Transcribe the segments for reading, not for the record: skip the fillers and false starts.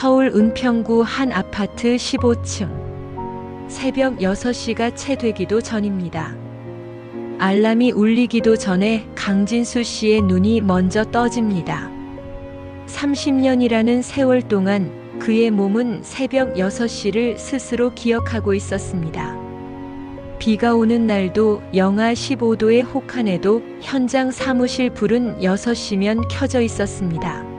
서울 은평구 한 아파트 15층. 새벽 6시가 채 되기도 전입니다. 알람이 울리기도 전에 강진수 씨의 눈이 먼저 떠집니다. 30년이라는 세월 동안 그의 몸은 새벽 6시를 스스로 기억하고 있었습니다. 비가 오는 날도 영하 15도의 혹한에도 현장 사무실 불은 6시면 켜져 있었습니다.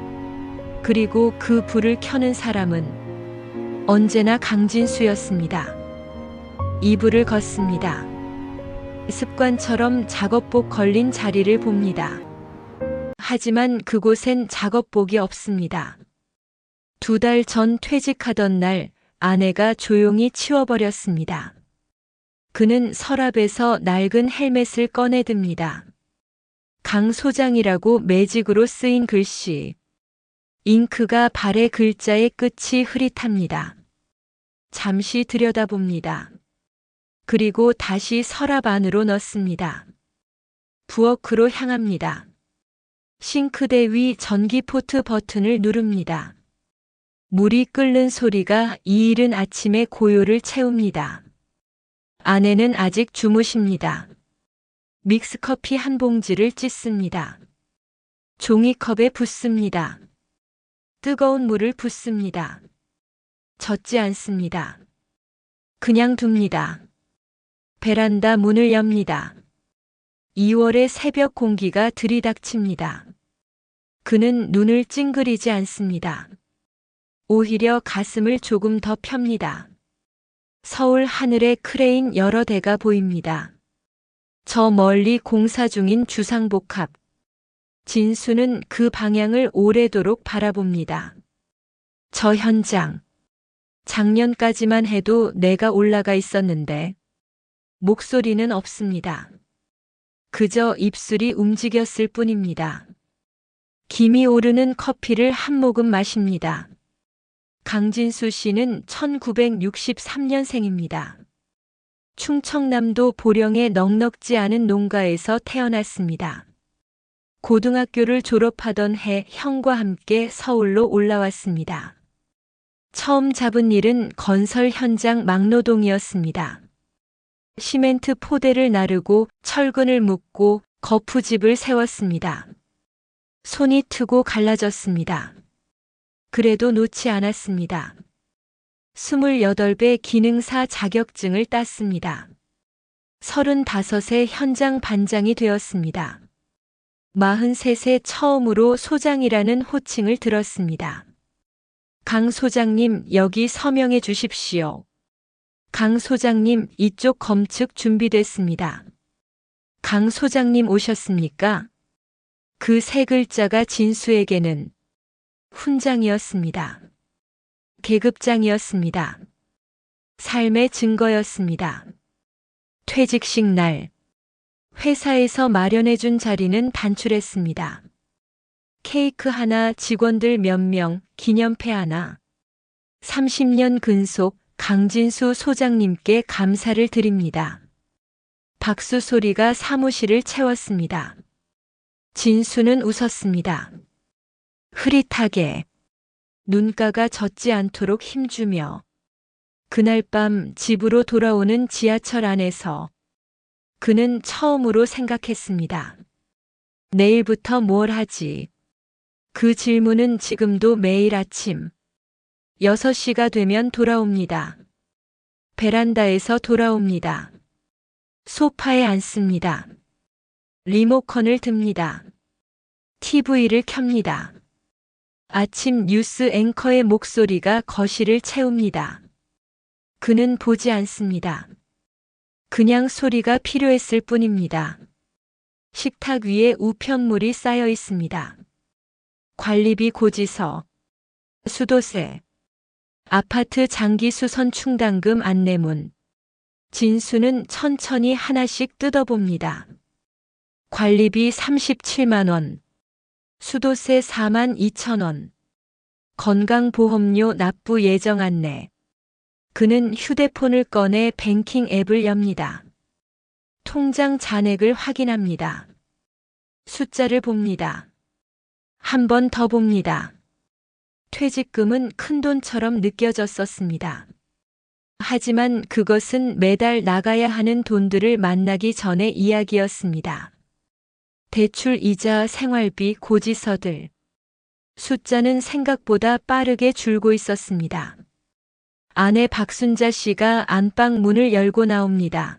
그리고 그 불을 켜는 사람은 언제나 강진수였습니다. 이불을 걷습니다. 습관처럼 작업복 걸린 자리를 봅니다. 하지만 그곳엔 작업복이 없습니다. 2달 전 퇴직하던 날 아내가 조용히 치워버렸습니다. 그는 서랍에서 낡은 헬멧을 꺼내듭니다. 강 소장이라고 매직으로 쓰인 글씨. 잉크가 발의 글자의 끝이 흐릿합니다. 잠시 들여다봅니다. 그리고 다시 서랍 안으로 넣습니다. 부엌으로 향합니다. 싱크대 위 전기포트 버튼을 누릅니다. 물이 끓는 소리가 이 이른 아침의 고요를 채웁니다. 아내는 아직 주무십니다. 믹스커피 한 봉지를 찢습니다. 종이컵에 붓습니다. 뜨거운 물을 붓습니다. 젓지 않습니다. 그냥 둡니다. 베란다 문을 엽니다. 2월의 새벽 공기가 들이닥칩니다. 그는 눈을 찡그리지 않습니다. 오히려 가슴을 조금 더 펴니다. 서울 하늘에 크레인 여러 대가 보입니다. 저 멀리 공사 중인 주상복합. 진수는 그 방향을 오래도록 바라봅니다. 저 현장. 작년까지만 해도 내가 올라가 있었는데 목소리는 없습니다. 그저 입술이 움직였을 뿐입니다. 김이 오르는 커피를 한 모금 마십니다. 강진수 씨는 1963년생입니다. 충청남도 보령의 넉넉지 않은 농가에서 태어났습니다. 고등학교를 졸업하던 해 형과 함께 서울로 올라왔습니다. 처음 잡은 일은 건설 현장 막노동이었습니다. 시멘트 포대를 나르고 철근을 묶고 거푸집을 세웠습니다. 손이 트고 갈라졌습니다. 그래도 놓지 않았습니다. 28배 기능사 자격증을 땄습니다. 35세 현장 반장이 되었습니다. 43세 처음으로 소장이라는 호칭을 들었습니다. 강 소장님, 여기 서명해 주십시오. 강 소장님, 이쪽 검측 준비됐습니다. 강 소장님 오셨습니까? 그 세 글자가 진수에게는 훈장이었습니다. 계급장이었습니다. 삶의 증거였습니다. 퇴직식 날, 회사에서 마련해준 자리는 단출했습니다. 케이크 하나, 직원들 몇 명, 기념패 하나. 30년 근속 강진수 소장님께 감사를 드립니다. 박수 소리가 사무실을 채웠습니다. 진수는 웃었습니다. 흐릿하게, 눈가가 젖지 않도록 힘주며. 그날 밤 집으로 돌아오는 지하철 안에서 그는 처음으로 생각했습니다. 내일부터 뭘 하지? 그 질문은 지금도 매일 아침 6시가 되면 돌아옵니다. 베란다에서 돌아옵니다. 소파에 앉습니다. 리모컨을 듭니다. TV를 켭니다. 아침 뉴스 앵커의 목소리가 거실을 채웁니다. 그는 보지 않습니다. 그냥 소리가 필요했을 뿐입니다. 식탁 위에 우편물이 쌓여 있습니다. 관리비 고지서, 수도세, 아파트 장기 수선 충당금 안내문. 진수는 천천히 하나씩 뜯어봅니다. 관리비 37만 원, 수도세 4만 2천 원, 건강보험료 납부 예정 안내. 그는 휴대폰을 꺼내 뱅킹 앱을 엽니다. 통장 잔액을 확인합니다. 숫자를 봅니다. 한 번 더 봅니다. 퇴직금은 큰돈처럼 느껴졌었습니다. 하지만 그것은 매달 나가야 하는 돈들을 만나기 전의 이야기였습니다. 대출 이자, 생활비, 고지서들. 숫자는 생각보다 빠르게 줄고 있었습니다. 아내 박순자 씨가 안방 문을 열고 나옵니다.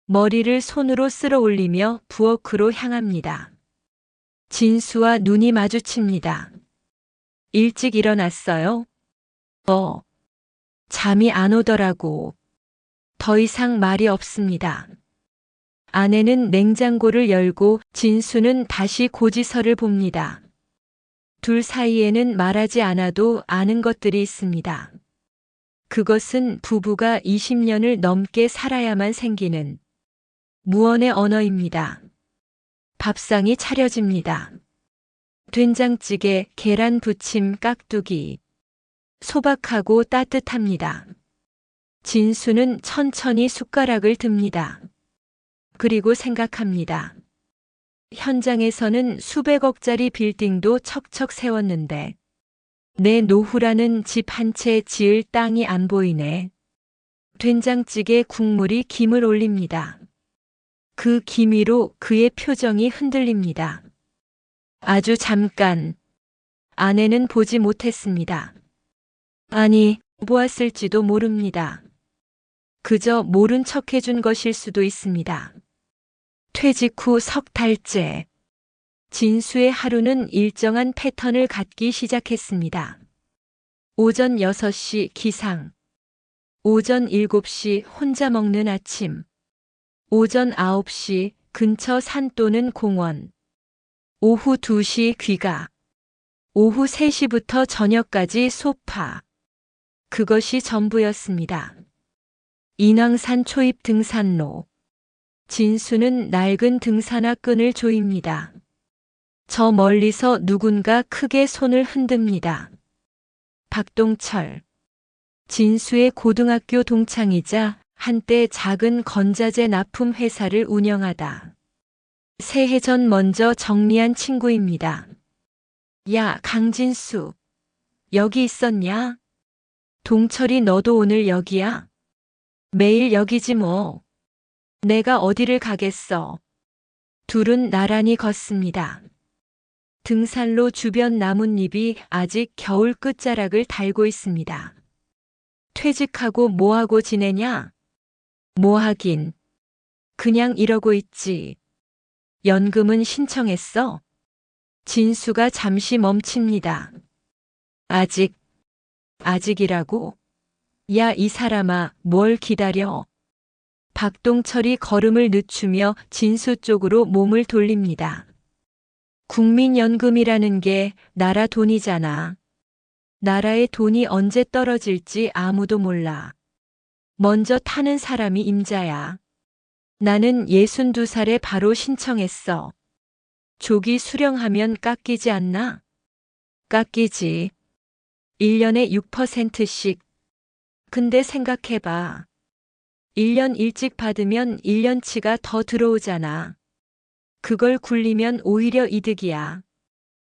머리를 손으로 쓸어 올리며 부엌으로 향합니다. 진수와 눈이 마주칩니다. 일찍 일어났어요? 잠이 안 오더라고. 더 이상 말이 없습니다. 아내는 냉장고를 열고 진수는 다시 고지서를 봅니다. 둘 사이에는 말하지 않아도 아는 것들이 있습니다. 그것은 부부가 20년을 넘게 살아야만 생기는 무언의 언어입니다. 밥상이 차려집니다. 된장찌개, 계란 부침, 깍두기. 소박하고 따뜻합니다. 진수는 천천히 숟가락을 듭니다. 그리고 생각합니다. 현장에서는 수백억짜리 빌딩도 척척 세웠는데 내 노후라는 집 한 채 지을 땅이 안 보이네. 된장찌개 국물이 김을 올립니다. 그 기미로 그의 표정이 흔들립니다. 아주 잠깐. 아내는 보지 못했습니다. 아니, 보았을지도 모릅니다. 그저 모른 척 해준 것일 수도 있습니다. 퇴직 후 석 달째. 진수의 하루는 일정한 패턴을 갖기 시작했습니다. 오전 6시 기상. 오전 7시 혼자 먹는 아침. 오전 9시 근처 산 또는 공원. 오후 2시 귀가. 오후 3시부터 저녁까지 소파. 그것이 전부였습니다. 인왕산 초입 등산로. 진수는 낡은 등산화 끈을 조입니다. 저 멀리서 누군가 크게 손을 흔듭니다. 박동철. 진수의 고등학교 동창이자 한때 작은 건자재 납품 회사를 운영하다. 새해 전 먼저 정리한 친구입니다. 야, 강진수. 여기 있었냐? 동철이 너도 오늘 여기야? 매일 여기지 뭐. 내가 어디를 가겠어. 둘은 나란히 걷습니다. 등산로 주변 나뭇잎이 아직 겨울 끝자락을 달고 있습니다. 퇴직하고 뭐하고 지내냐? 뭐하긴. 그냥 이러고 있지. 연금은 신청했어? 진수가 잠시 멈춥니다. 아직이라고? 야, 이 사람아, 뭘 기다려? 박동철이 걸음을 늦추며 진수 쪽으로 몸을 돌립니다. 국민연금이라는 게 나라 돈이잖아. 나라의 돈이 언제 떨어질지 아무도 몰라. 먼저 타는 사람이 임자야. 나는 62살에 바로 신청했어. 조기 수령하면 깎이지 않나? 깎이지. 1년에 6%씩. 근데 생각해봐. 1년 일찍 받으면 1년치가 더 들어오잖아. 그걸 굴리면 오히려 이득이야.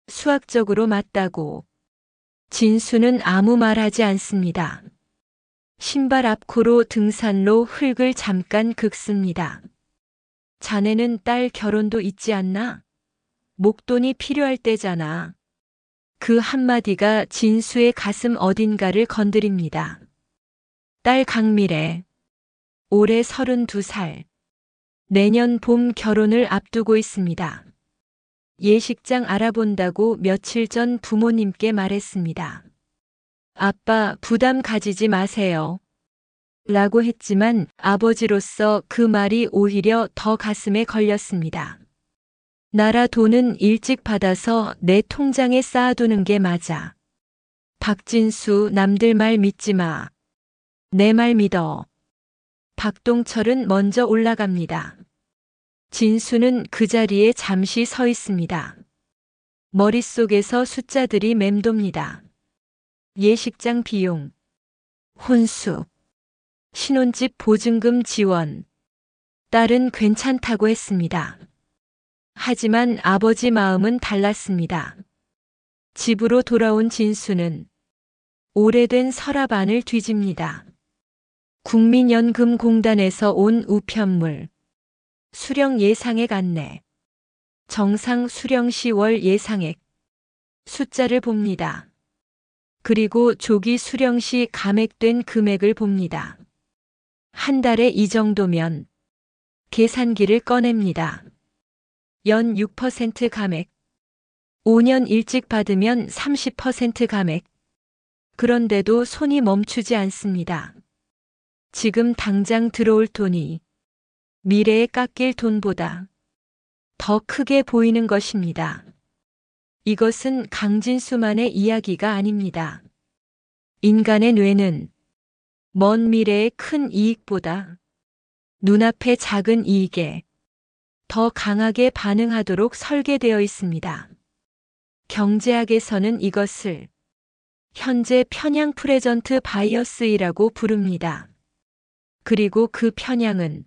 수학적으로 맞다고. 진수는 아무 말하지 않습니다. 신발 앞코로 등산로 흙을 잠깐 긁습니다. 자네는 딸 결혼도 있지 않나? 목돈이 필요할 때잖아. 그 한마디가 진수의 가슴 어딘가를 건드립니다. 딸 강미래. 올해 32살. 내년 봄 결혼을 앞두고 있습니다. 예식장 알아본다고 며칠 전 부모님께 말했습니다. 아빠, 부담 가지지 마세요. 라고 했지만 아버지로서 그 말이 오히려 더 가슴에 걸렸습니다. 나라 돈은 일찍 받아서 내 통장에 쌓아두는 게 맞아. 박진수, 남들 말 믿지 마. 내 말 믿어. 박동철은 먼저 올라갑니다. 진수는 그 자리에 잠시 서 있습니다. 머릿속에서 숫자들이 맴돕니다. 예식장 비용, 혼수, 신혼집 보증금 지원. 딸은 괜찮다고 했습니다. 하지만 아버지 마음은 달랐습니다. 집으로 돌아온 진수는 오래된 서랍 안을 뒤집니다. 국민연금공단에서 온 우편물, 수령 예상액 안내, 정상 수령시 월 예상액, 숫자를 봅니다. 그리고 조기 수령시 감액된 금액을 봅니다. 한 달에 이 정도면 계산기를 꺼냅니다. 연 6% 감액, 5년 일찍 받으면 30% 감액. 그런데도 손이 멈추지 않습니다. 지금 당장 들어올 돈이 미래에 깎일 돈보다 더 크게 보이는 것입니다. 이것은 강진수만의 이야기가 아닙니다. 인간의 뇌는 먼 미래의 큰 이익보다 눈앞의 작은 이익에 더 강하게 반응하도록 설계되어 있습니다. 경제학에서는 이것을 현재 편향 프레전트 바이어스이라고 부릅니다. 그리고 그 편향은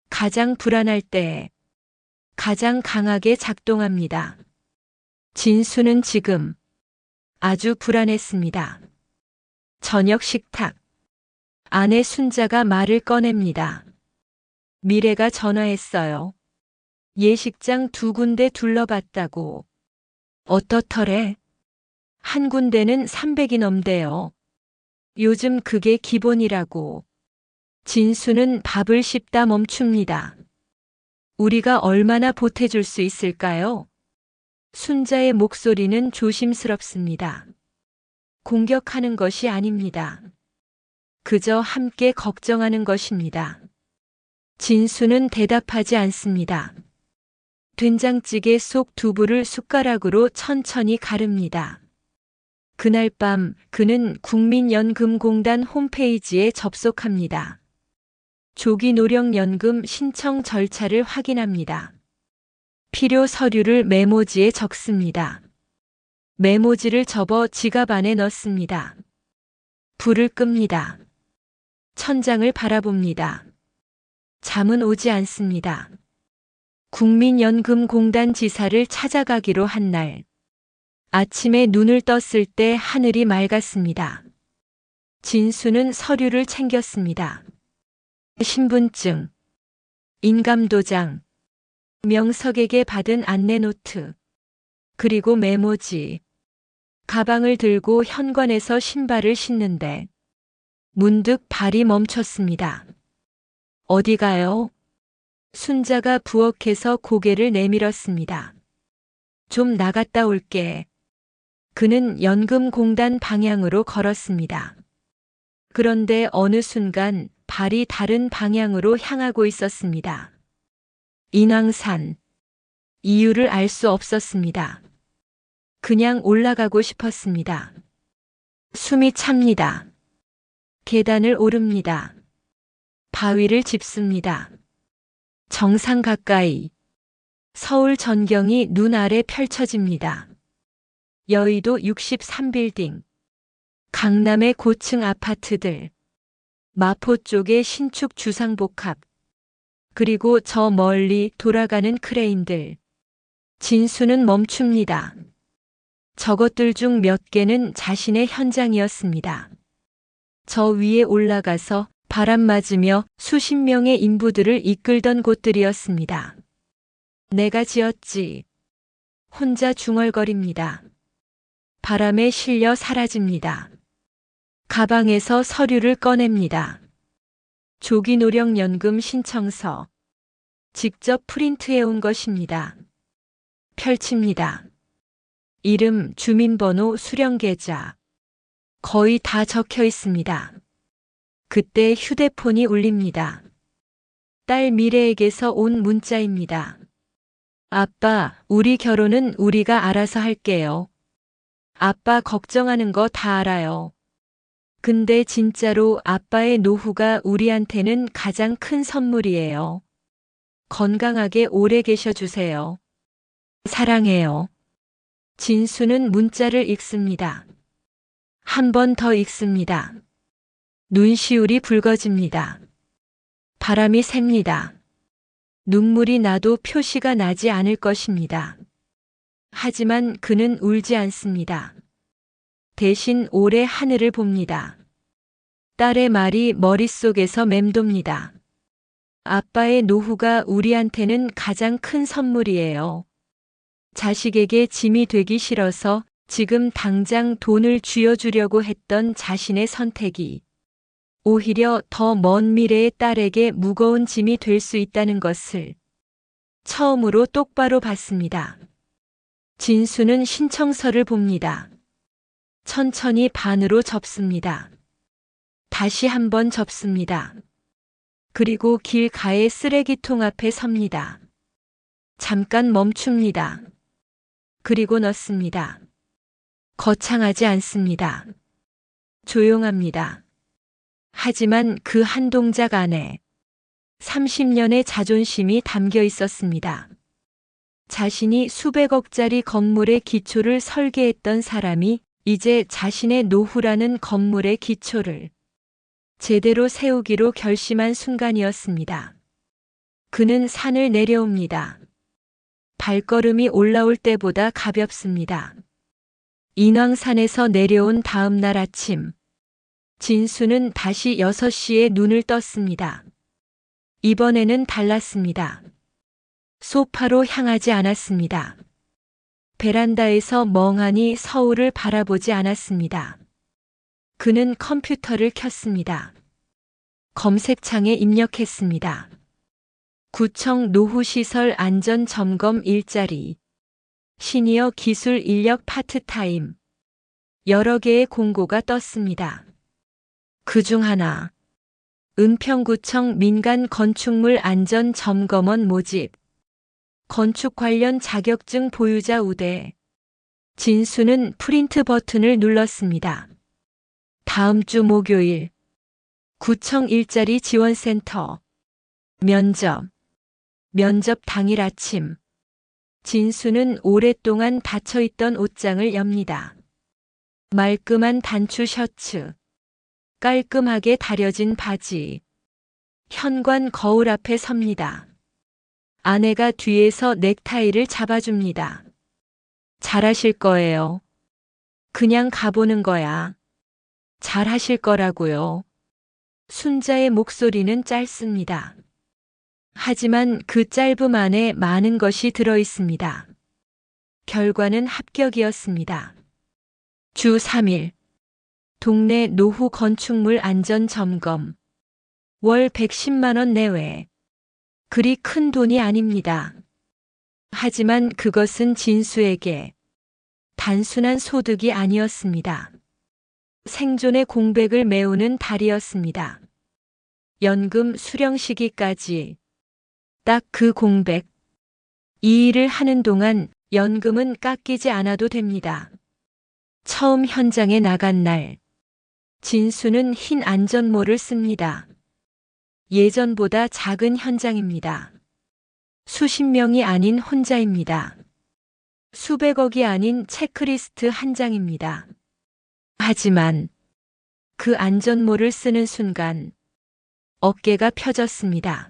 가장 불안할 때에 가장 강하게 작동합니다. 진수는 지금 아주 불안했습니다. 저녁 식탁. 아내 순자가 말을 꺼냅니다. 미래가 전화했어요. 예식장 2군데 둘러봤다고. 어떻더래? 한 군데는 300이 넘대요. 요즘 그게 기본이라고. 진수는 밥을 씹다 멈춥니다. 우리가 얼마나 보태줄 수 있을까요? 순자의 목소리는 조심스럽습니다. 공격하는 것이 아닙니다. 그저 함께 걱정하는 것입니다. 진수는 대답하지 않습니다. 된장찌개 속 두부를 숟가락으로 천천히 가릅니다. 그날 밤 그는 국민연금공단 홈페이지에 접속합니다. 조기노령연금 신청 절차를 확인합니다. 필요 서류를 메모지에 적습니다. 메모지를 접어 지갑 안에 넣습니다. 불을 끕니다. 천장을 바라봅니다. 잠은 오지 않습니다. 국민연금공단 지사를 찾아가기로 한 날, 아침에 눈을 떴을 때 하늘이 맑았습니다. 진수는 서류를 챙겼습니다. 신분증, 인감도장, 명석에게 받은 안내노트, 그리고 메모지. 가방을 들고 현관에서 신발을 신는데 문득 발이 멈췄습니다. 어디 가요? 순자가 부엌에서 고개를 내밀었습니다. 좀 나갔다 올게. 그는 연금공단 방향으로 걸었습니다. 그런데 어느 순간 발이 다른 방향으로 향하고 있었습니다. 인왕산. 이유를 알 수 없었습니다. 그냥 올라가고 싶었습니다. 숨이 찹니다. 계단을 오릅니다. 바위를 짚습니다. 정상 가까이. 서울 전경이 눈 아래 펼쳐집니다. 여의도 63빌딩. 강남의 고층 아파트들. 마포 쪽의 신축 주상복합. 그리고 저 멀리 돌아가는 크레인들. 진수는 멈춥니다. 저것들 중 몇 개는 자신의 현장이었습니다. 저 위에 올라가서 바람 맞으며 수십 명의 인부들을 이끌던 곳들이었습니다. 내가 지었지. 혼자 중얼거립니다. 바람에 실려 사라집니다. 가방에서 서류를 꺼냅니다. 조기노령연금 신청서. 직접 프린트해온 것입니다. 펼칩니다. 이름, 주민번호, 수령계좌. 거의 다 적혀 있습니다. 그때 휴대폰이 울립니다. 딸 미래에게서 온 문자입니다. 아빠, 우리 결혼은 우리가 알아서 할게요. 아빠 걱정하는 거 다 알아요. 근데 진짜로 아빠의 노후가 우리한테는 가장 큰 선물이에요. 건강하게 오래 계셔 주세요. 사랑해요. 진수는 문자를 읽습니다. 한 번 더 읽습니다. 눈시울이 붉어집니다. 바람이 셉니다. 눈물이 나도 표시가 나지 않을 것입니다. 하지만 그는 울지 않습니다. 대신 오래 하늘을 봅니다. 딸의 말이 머릿속에서 맴돕니다. 아빠의 노후가 우리한테는 가장 큰 선물이에요. 자식에게 짐이 되기 싫어서 지금 당장 돈을 쥐어주려고 했던 자신의 선택이 오히려 더 먼 미래의 딸에게 무거운 짐이 될 수 있다는 것을 처음으로 똑바로 봤습니다. 진수는 신청서를 봅니다. 천천히 반으로 접습니다. 다시 한번 접습니다. 그리고 길가의 쓰레기통 앞에 섭니다. 잠깐 멈춥니다. 그리고 넣습니다. 거창하지 않습니다. 조용합니다. 하지만 그 한 동작 안에 30년의 자존심이 담겨 있었습니다. 자신이 수백억짜리 건물의 기초를 설계했던 사람이 이제 자신의 노후라는 건물의 기초를 제대로 세우기로 결심한 순간이었습니다. 그는 산을 내려옵니다. 발걸음이 올라올 때보다 가볍습니다. 인왕산에서 내려온 다음 날 아침, 진수는 다시 6시에 눈을 떴습니다. 이번에는 달랐습니다. 소파로 향하지 않았습니다. 베란다에서 멍하니 서울을 바라보지 않았습니다. 그는 컴퓨터를 켰습니다. 검색창에 입력했습니다. 구청 노후시설 안전점검 일자리, 시니어 기술 인력 파트타임. 여러 개의 공고가 떴습니다. 그중 하나, 은평구청 민간 건축물 안전점검원 모집, 건축 관련 자격증 보유자 우대. 진수는 프린트 버튼을 눌렀습니다. 다음 주 목요일, 구청 일자리 지원센터, 면접 당일 아침, 진수는 오랫동안 닫혀있던 옷장을 엽니다. 말끔한 단추 셔츠, 깔끔하게 다려진 바지, 현관 거울 앞에 섭니다. 아내가 뒤에서 넥타이를 잡아줍니다. 잘하실 거예요. 그냥 가보는 거야. 잘하실 거라고요. 순자의 목소리는 짧습니다. 하지만 그 짧음 안에 많은 것이 들어 있습니다. 결과는 합격이었습니다. 주 3일. 동네 노후 건축물 안전 점검. 월 110만 원 내외. 그리 큰 돈이 아닙니다. 하지만 그것은 진수에게 단순한 소득이 아니었습니다. 생존의 공백을 메우는 달이었습니다. 연금 수령 시기까지 딱 그 공백. 이 일을 하는 동안 연금은 깎이지 않아도 됩니다. 처음 현장에 나간 날, 진수는 흰 안전모를 씁니다. 예전보다 작은 현장입니다. 수십 명이 아닌 혼자입니다. 수백억이 아닌 체크리스트 한 장입니다. 하지만 그 안전모를 쓰는 순간 어깨가 펴졌습니다.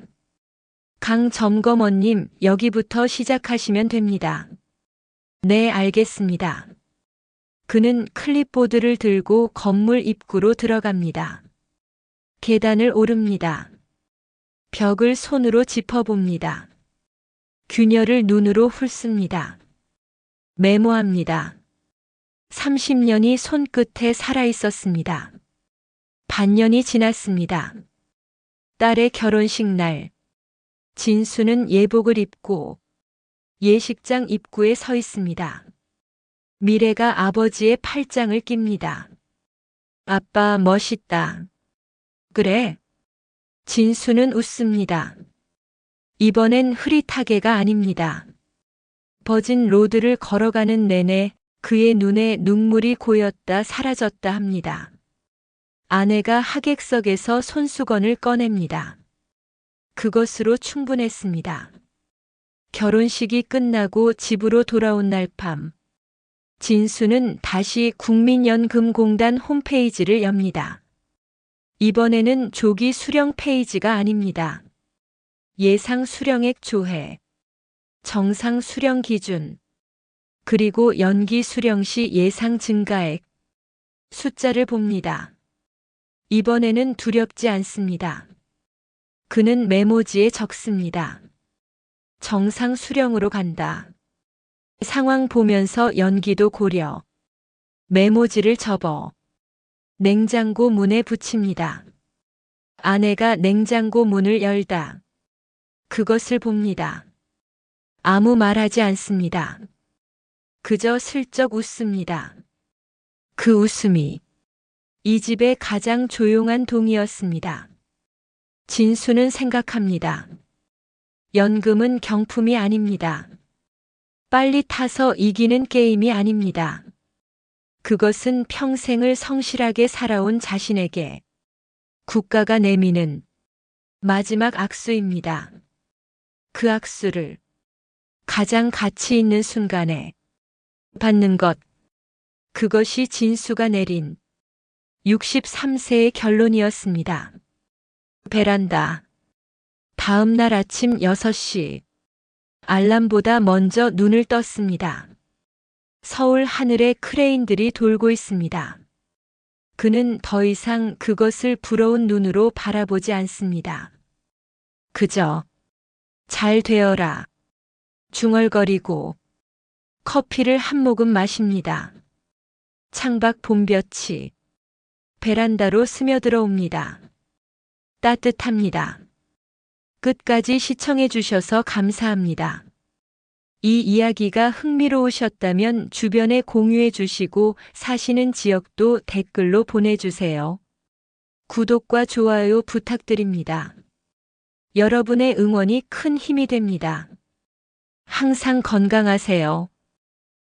강 점검원님, 여기부터 시작하시면 됩니다. 네, 알겠습니다. 그는 클립보드를 들고 건물 입구로 들어갑니다. 계단을 오릅니다. 벽을 손으로 짚어봅니다. 균열을 눈으로 훑습니다. 메모합니다. 30년이 손끝에 살아있었습니다. 반년이 지났습니다. 딸의 결혼식 날, 진수는 예복을 입고 예식장 입구에 서 있습니다. 미래가 아버지의 팔짱을 낍니다. 아빠 멋있다. 그래? 진수는 웃습니다. 이번엔 흐릿하게가 아닙니다. 버진 로드를 걸어가는 내내 그의 눈에 눈물이 고였다 사라졌다 합니다. 아내가 하객석에서 손수건을 꺼냅니다. 그것으로 충분했습니다. 결혼식이 끝나고 집으로 돌아온 날 밤, 진수는 다시 국민연금공단 홈페이지를 엽니다. 이번에는 조기 수령 페이지가 아닙니다. 예상 수령액 조회, 정상 수령 기준, 그리고 연기 수령 시 예상 증가액 숫자를 봅니다. 이번에는 두렵지 않습니다. 그는 메모지에 적습니다. 정상 수령으로 간다. 상황 보면서 연기도 고려. 메모지를 접어 냉장고 문에 붙입니다. 아내가 냉장고 문을 열다. 그것을 봅니다. 아무 말하지 않습니다. 그저 슬쩍 웃습니다. 그 웃음이 이 집의 가장 조용한 동이었습니다. 진수는 생각합니다. 연금은 경품이 아닙니다. 빨리 타서 이기는 게임이 아닙니다. 그것은 평생을 성실하게 살아온 자신에게 국가가 내미는 마지막 악수입니다. 그 악수를 가장 가치 있는 순간에 받는 것, 그것이 진수가 내린 63세의 결론이었습니다. 베란다. 다음 날 아침 6시. 알람보다 먼저 눈을 떴습니다. 서울 하늘에 크레인들이 돌고 있습니다. 그는 더 이상 그것을 부러운 눈으로 바라보지 않습니다. 그저 잘 되어라. 중얼거리고 커피를 한 모금 마십니다. 창밖 봄볕이 베란다로 스며들어 옵니다. 따뜻합니다. 끝까지 시청해 주셔서 감사합니다. 이 이야기가 흥미로우셨다면 주변에 공유해 주시고 사시는 지역도 댓글로 보내주세요. 구독과 좋아요 부탁드립니다. 여러분의 응원이 큰 힘이 됩니다. 항상 건강하세요.